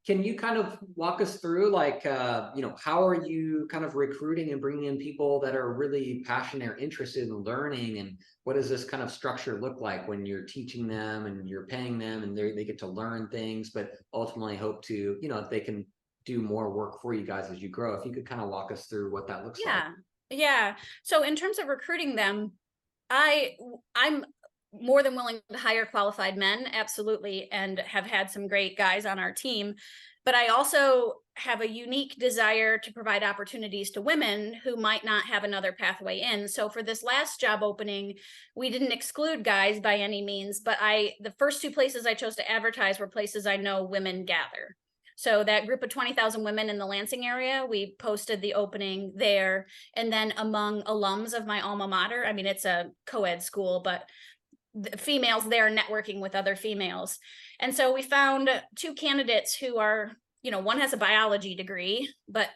Can you kind of walk us through, like, how are you kind of recruiting and bringing in people that are really passionate or interested in learning, and what does this kind of structure look like when you're teaching them and you're paying them and they get to learn things, but ultimately hope to, if they can do more work for you guys as you grow. If you could kind of walk us through what that looks like. Yeah. Yeah. So in terms of recruiting them, I'm more than willing to hire qualified men, absolutely, and have had some great guys on our team. But I also have a unique desire to provide opportunities to women who might not have another pathway in. So for this last job opening, we didn't exclude guys by any means, but the first two places I chose to advertise were places I know women gather. So that group of 20,000 women in the Lansing area, we posted the opening there. And then among alums of my alma mater, I mean, it's a co-ed school, but the females there networking with other females. And so we found two candidates who are, one has a biology degree, but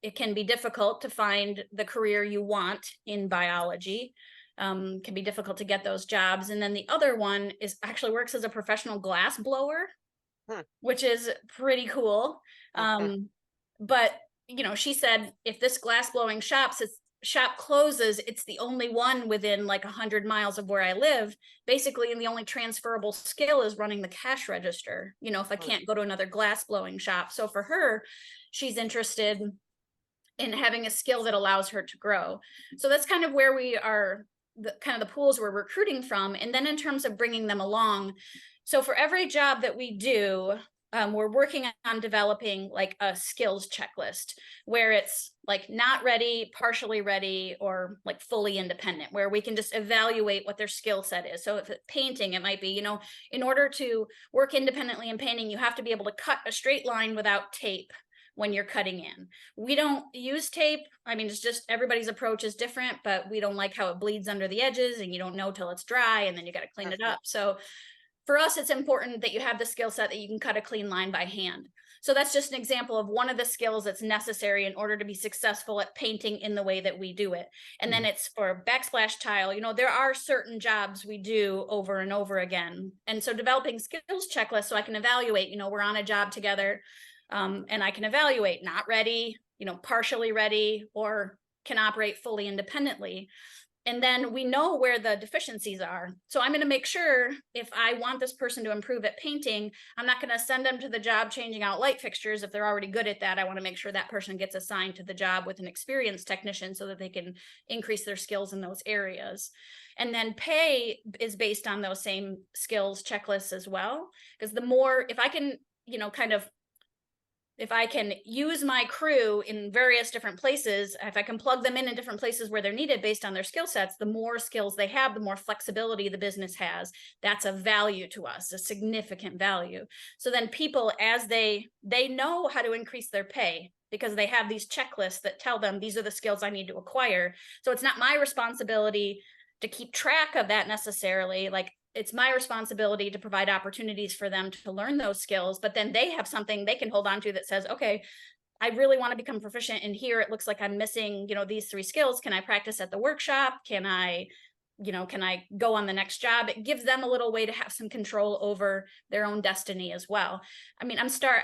it can be difficult to find the career you want in biology. Can be difficult to get those jobs. And then the other one actually works as a professional glass blower, Hmm. which is pretty cool. But she said, if this glass blowing shop closes, it's the only one within like 100 miles of where I live, basically, and the only transferable skill is running the cash register, if I can't go to another glass blowing shop. So for her, she's interested in having a skill that allows her to grow. So that's kind of where we are, the pools we're recruiting from. And then in terms of bringing them along, so for every job that we do, we're working on developing like a skills checklist where it's like not ready, partially ready, or like fully independent, where we can just evaluate what their skill set is. So if it's painting, it might be, in order to work independently in painting, you have to be able to cut a straight line without tape when you're cutting in. We don't use tape. I mean, it's just everybody's approach is different, but we don't like how it bleeds under the edges and you don't know till it's dry and then you got to clean it up. So for us, it's important that you have the skill set that you can cut a clean line by hand. So that's just an example of one of the skills that's necessary in order to be successful at painting in the way that we do it. And then it's for backsplash tile. There are certain jobs we do over and over again. And so developing skills checklists so I can evaluate, we're on a job together, and I can evaluate not ready, partially ready, or can operate fully independently. And then we know where the deficiencies are. So I'm going to make sure if I want this person to improve at painting, I'm not going to send them to the job changing out light fixtures. If they're already good at that, I want to make sure that person gets assigned to the job with an experienced technician so that they can increase their skills in those areas. And then pay is based on those same skills checklists as well. Because the more, if I can, if I can use my crew in various different places, if I can plug them in different places where they're needed based on their skill sets, the more skills they have, the more flexibility the business has. That's a value to us, a significant value. So then people, as they know how to increase their pay because they have these checklists that tell them these are the skills I need to acquire. So it's not my responsibility to keep track of that necessarily. Like, it's my responsibility to provide opportunities for them to learn those skills, but then they have something they can hold on to that says, okay, I really want to become proficient in here. It looks like I'm missing, these 3 skills. Can I practice at the workshop? Can I go on the next job? It gives them a little way to have some control over their own destiny as well. I mean, I start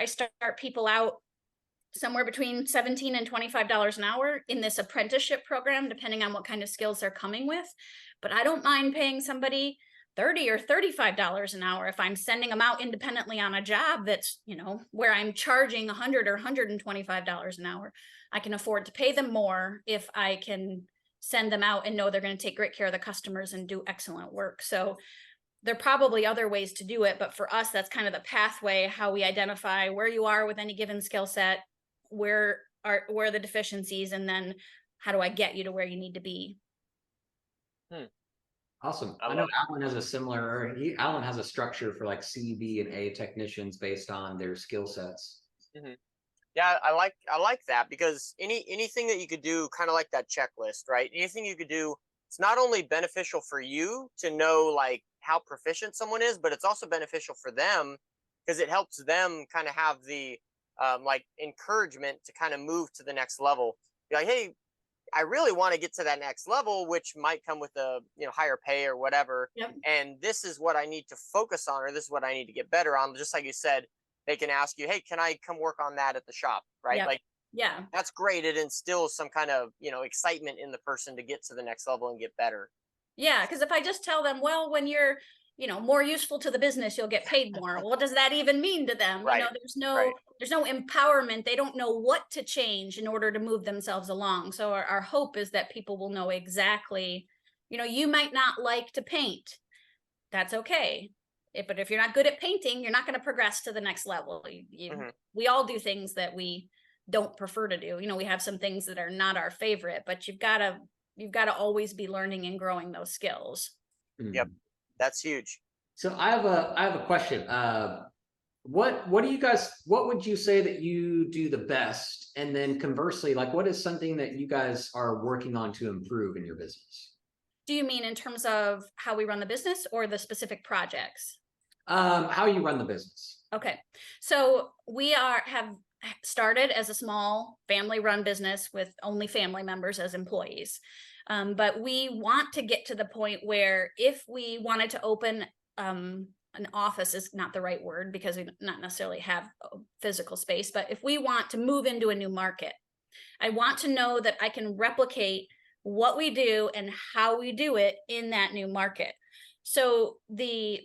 people out somewhere between $17 and $25 an hour in this apprenticeship program, depending on what kind of skills they're coming with. But I don't mind paying somebody $30 or $35 an hour if I'm sending them out independently on a job that's, where I'm charging $100 or $125 an hour. I can afford to pay them more if I can send them out and know they're going to take great care of the customers and do excellent work. So there are probably other ways to do it, but for us, that's kind of the pathway, how we identify where you are with any given skill set, where are the deficiencies, and then how do I get you to where you need to be? Hmm. Awesome. I I know love Alan has a similar, Alan has a structure for like C, B, and A technicians based on their skill sets. it. Yeah, I like that because anything that you could do, kind of like that checklist, right? Anything you could do, it's not only beneficial for you to know like how proficient someone is, but it's also beneficial for them because it helps them kind of have the like encouragement to kind of move to the next level. Be like, hey, I really want to get to that next level, which might come with a higher pay or whatever. Yep. And this is what I need to focus on, or this is what I need to get better on. Just like you said, they can ask you, hey, can I come work on that at the shop? Right. Yep. Like Yeah. that's great. It instills some kind of, excitement in the person to get to the next level and get better. Yeah. Because if I just tell them, well, when you're, more useful to the business, you'll get paid more. What does that even mean to them? Right. Right. There's no empowerment. They don't know what to change in order to move themselves along. So our hope is that people will know exactly, you might not like to paint. That's okay. But if you're not good at painting, you're not going to progress to the next level. Hmm. We all do things that we don't prefer to do. We have some things that are not our favorite, but you've got to always be learning and growing those skills. Yep. That's huge. So I have a question. What do you guys, what would you say that you do the best? And then conversely, like what is something that you guys are working on to improve in your business? Do you mean in terms of how we run the business or the specific projects? How you run the business. Okay. So we have started as a small family-run business with only family members as employees. But we want to get to the point where if we wanted to open an office is not the right word because we not necessarily have a physical space, but if we want to move into a new market, I want to know that I can replicate what we do and how we do it in that new market. So the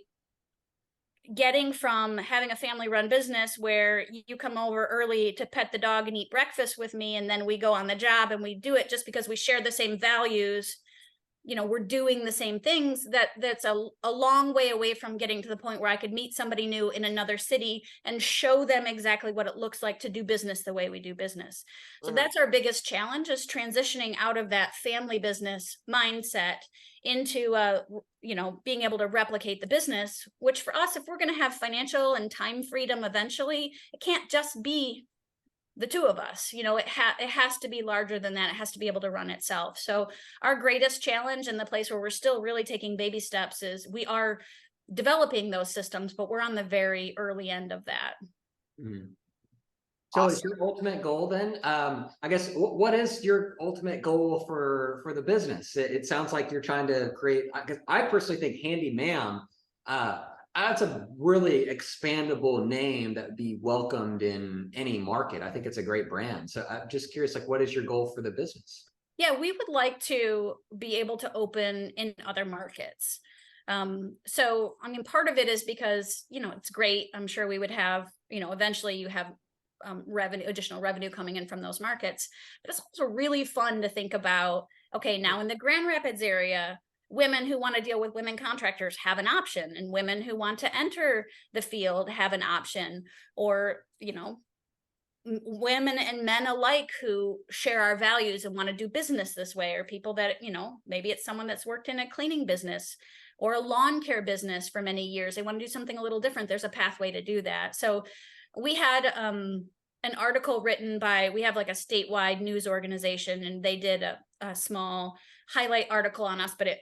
getting from having a family run business where you come over early to pet the dog and eat breakfast with me, and then we go on the job and we do it just because we share the same values, we're doing the same things, that's a long way away from getting to the point where I could meet somebody new in another city and show them exactly what it looks like to do business the way we do business. So that's our biggest challenge, is transitioning out of that family business mindset into being able to replicate the business, which for us, if we're going to have financial and time freedom eventually, it can't just be the two of us. It has to be larger than that. It has to be able to run itself. So our greatest challenge, and the place where we're still really taking baby steps, is we are developing those systems, but we're on the very early end of that. So is your ultimate goal then? I guess what is your ultimate goal for the business? It sounds like you're trying to create, because I personally think HandyMa'am, that's a really expandable name that would be welcomed in any market. I think it's a great brand. So I'm just curious, like, what is your goal for the business? Yeah, we would like to be able to open in other markets. So, I mean, part of it is because, it's great. I'm sure we would have, eventually you have additional revenue coming in from those markets. But it's also really fun to think about, okay, now in the Grand Rapids area, women who want to deal with women contractors have an option, and women who want to enter the field have an option, or, women and men alike who share our values and want to do business this way, or people that, maybe it's someone that's worked in a cleaning business or a lawn care business for many years. They want to do something a little different. There's a pathway to do that. So we had an article written by, we have like a statewide news organization, and they did a small highlight article on us, but it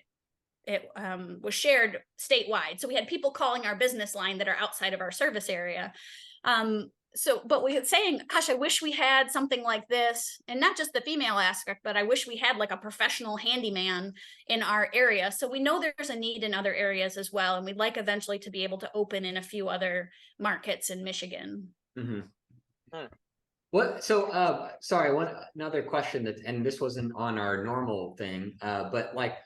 was shared statewide. So we had people calling our business line that are outside of our service area. But we were saying, gosh, I wish we had something like this, and not just the female aspect, but I wish we had like a professional handyman in our area. So we know there's a need in other areas as well. And we'd like eventually to be able to open in a few other markets in Michigan. What? So, sorry, another question and this wasn't on our normal thing, but like,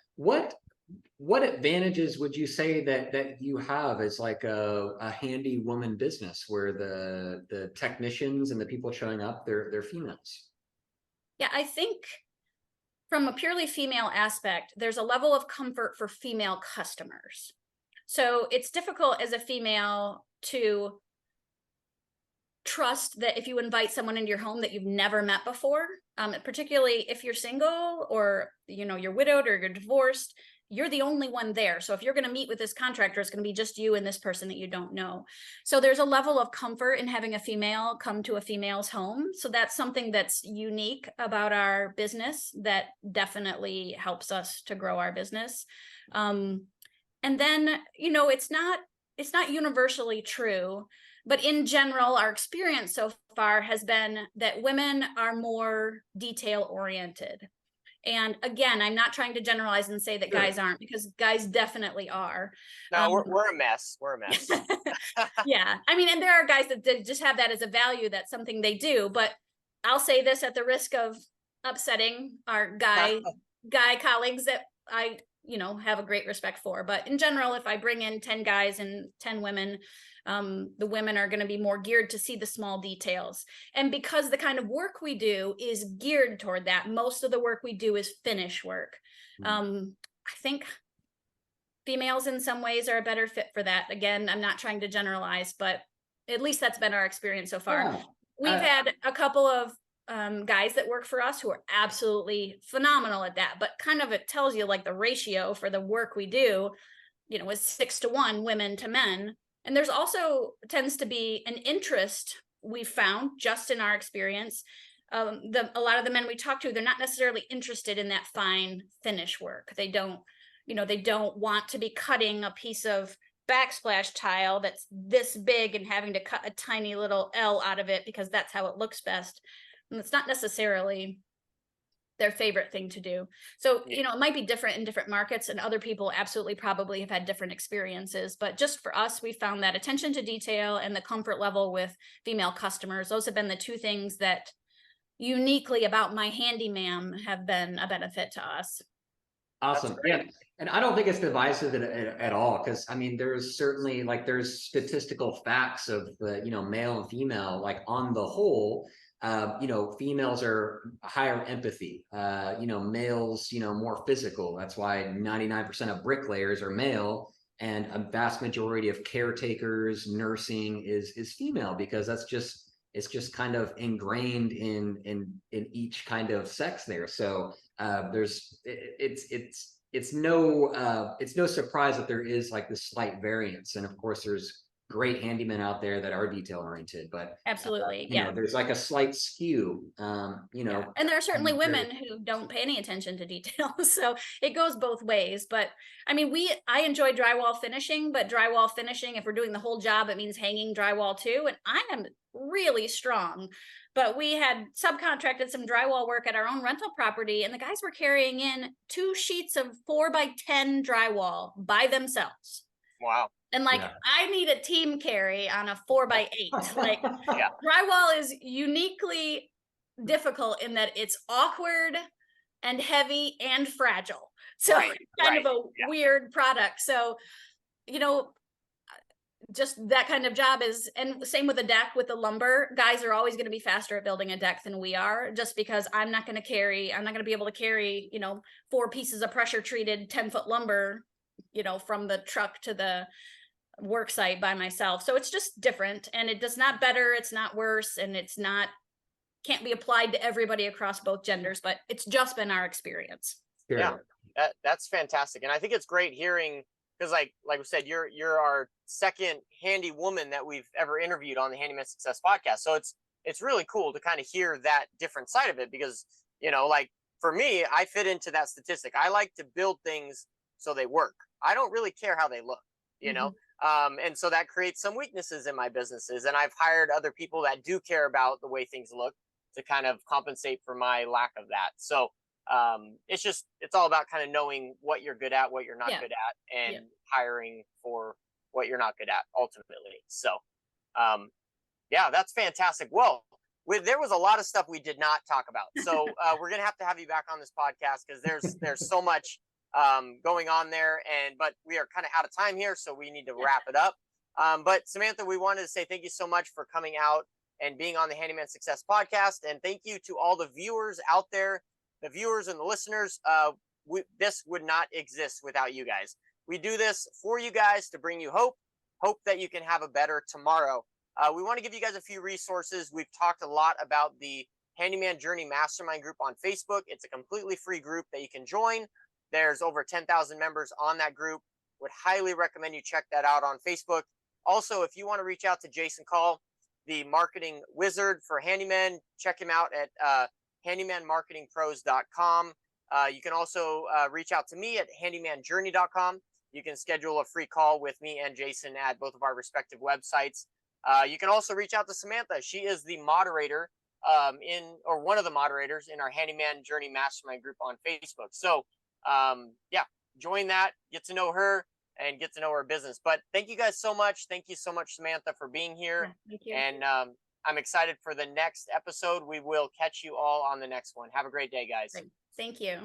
what advantages would you say that you have as like a handy woman business where the technicians and the people showing up, they're females? Yeah, I think from a purely female aspect, there's a level of comfort for female customers. So it's difficult as a female to trust that if you invite someone into your home that you've never met before, particularly if you're single or you're widowed or you're divorced, you're the only one there. So if you're going to meet with this contractor, it's going to be just you and this person that you don't know. So there's a level of comfort in having a female come to a female's home. So that's something that's unique about our business that definitely helps us to grow our business. And then, it's not universally true, but in general, our experience so far has been that women are more detail oriented. And again, I'm not trying to generalize and say that guys aren't, because guys definitely are. No, we're a mess. We're a mess. Yeah. I mean, and there are guys that just have that as a value. That's something they do. But I'll say this at the risk of upsetting our guy colleagues that I, have a great respect for. But in general, if I bring in 10 guys and 10 women, the women are going to be more geared to see the small details. And because the kind of work we do is geared toward that, most of the work we do is finish work. I think females in some ways are a better fit for that. Again, I'm not trying to generalize, but at least that's been our experience so far. Yeah. We've had a couple of guys that work for us who are absolutely phenomenal at that, but kind of it tells you like the ratio for the work we do, is 6-to-1 women to men. And there's also tends to be an interest we found just in our experience. A lot of the men we talk to, they're not necessarily interested in that fine finish work. They don't want to be cutting a piece of backsplash tile that's this big and having to cut a tiny little L out of it because that's how it looks best. And it's not necessarily their favorite thing to do. So, it might be different in different markets, and other people absolutely probably have had different experiences. But just for us, we found that attention to detail and the comfort level with female customers, those have been the two things that uniquely about my HandyMa'am have been a benefit to us. Awesome. Yeah. And I don't think it's divisive at all, because I mean, there's certainly there's statistical facts of male and female, on the whole. Females are higher empathy, males, more physical. That's why 99% of bricklayers are male, and a vast majority of caretakers, nursing is female, because it's just kind of ingrained in each kind of sex there. So it's no surprise that there is this slight variance. And of course there's great handymen out there that are detail oriented, but absolutely, there's a slight skew, and there are certainly women who don't pay any attention to details, so it goes both ways. But I mean, I enjoy drywall finishing, but drywall finishing, if we're doing the whole job, it means hanging drywall too, and I am really strong. But we had subcontracted some drywall work at our own rental property, and the guys were carrying in 2 sheets of 4x10 drywall by themselves. Wow. And I need a team carry on a 4x8. Drywall is uniquely difficult in that it's awkward and heavy and fragile. So kind of a weird product. So, just that kind of job is, and the same with the deck, with the lumber, guys are always going to be faster at building a deck than we are, just because I'm not going to be able to carry, 4 pieces of pressure treated 10-foot lumber, from the truck to the work site by myself. So it's just different, and it does not better, it's not worse, and can't be applied to everybody across both genders, but it's just been our experience. Sure. Yeah, that's fantastic. And I think it's great hearing, because like we said, you're our second handy woman that we've ever interviewed on the Handyman Success podcast. So it's really cool to kind of hear that different side of it, because for me, I fit into that statistic. I like to build things so they work. I don't really care how they look, and so that creates some weaknesses in my businesses, and I've hired other people that do care about the way things look to kind of compensate for my lack of that. So it's all about kind of knowing what you're good at, what you're not good at, and hiring for what you're not good at ultimately. So that's fantastic. Well, there was a lot of stuff we did not talk about, so we're gonna have to have you back on this podcast, because there's so much going on there, but we are kind of out of time here, so we need to wrap it up. But Samantha, we wanted to say thank you so much for coming out and being on the Handyman Success podcast, and thank you to all the viewers out there, the viewers and the listeners. This would not exist without you guys. We do this for you guys to bring you hope that you can have a better tomorrow. We want to give you guys a few resources. We've talked a lot about the Handyman Journey Mastermind group on Facebook. It's a completely free group that you can join. There's over 10,000 members on that group. Would highly recommend you check that out on Facebook. Also, if you want to reach out to Jason Call, the marketing wizard for Handyman, check him out at handymanmarketingpros.com. You can also reach out to me at handymanjourney.com. You can schedule a free call with me and Jason at both of our respective websites. You can also reach out to Samantha. She is the moderator one of the moderators in our Handyman Journey Mastermind group on Facebook. So yeah, join that, get to know her and get to know her business. But thank you guys so much. Thank you so much, Samantha, for being here. Yeah, thank you. And I'm excited for the next episode. We will catch you all on the next one. Have a great day, guys. Thank you.